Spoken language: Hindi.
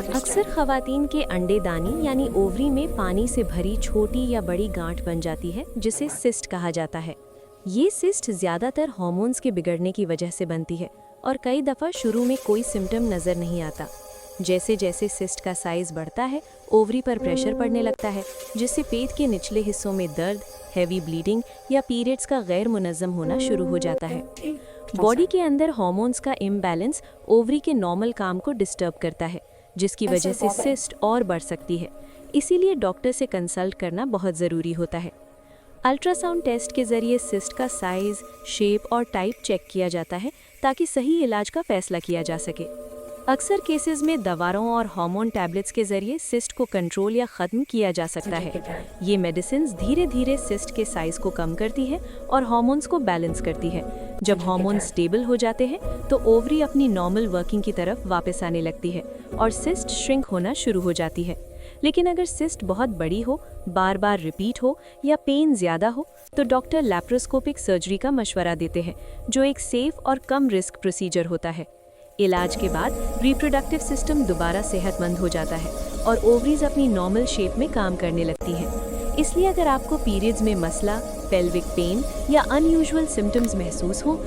अक्सर खवातीन के अंडेदानी यानी ओवरी में पानी से भरी छोटी या बड़ी गांठ बन जाती है जिसे सिस्ट कहा जाता है। ये सिस्ट ज़्यादातर हार्मोन्स के बिगड़ने की वजह से बनती है और कई दफ़ा शुरू में कोई सिम्टम नज़र नहीं आता। जैसे जैसे सिस्ट का साइज़ बढ़ता है, ओवरी पर प्रेशर पड़ने लगता है, जिससे पेट के निचले हिस्सों में दर्द, हैवी ब्लीडिंग या पीरियड्स का गैर मुनज़्ज़म होना शुरू हो जाता है। बॉडी के अंदर हार्मोन्स का इम्बैलेंस ओवरी के नॉर्मल काम को डिस्टर्ब करता है, जिसकी वजह से सिस्ट और बढ़ सकती है। इसीलिए डॉक्टर से कंसल्ट करना बहुत ज़रूरी होता है। अल्ट्रासाउंड टेस्ट के ज़रिए सिस्ट का साइज़, शेप और टाइप चेक किया जाता है ताकि सही इलाज का फैसला किया जा सके। अक्सर केसेस में दवाओं और हार्मोन टैबलेट्स के ज़रिए सिस्ट को कंट्रोल या ख़त्म किया जा सकता है। ये मेडिसिन्स धीरे धीरे सिस्ट के साइज़ को कम करती है और हार्मोन्स को बैलेंस करती है। जब हार्मोन स्टेबल हो जाते हैं तो ओवरी अपनी नॉर्मल वर्किंग की तरफ वापस आने लगती है और सिस्ट श्रिंक होना शुरू हो जाती है। लेकिन अगर सिस्ट बहुत बड़ी हो, बार बार रिपीट हो या पेन ज़्यादा हो तो डॉक्टर लैप्रोस्कोपिक सर्जरी का मशवरा देते हैं, जो एक सेफ और कम रिस्क प्रोसीजर होता है। इलाज के बाद रिप्रोडक्टिव सिस्टम दोबारा सेहतमंद हो जाता है और ओवरीज अपनी नॉर्मल शेप में काम करने लगती हैं। इसलिए अगर आपको पीरियड्स में मसला, पेल्विक पेन या अनयूजुअल सिम्टम्स महसूस हो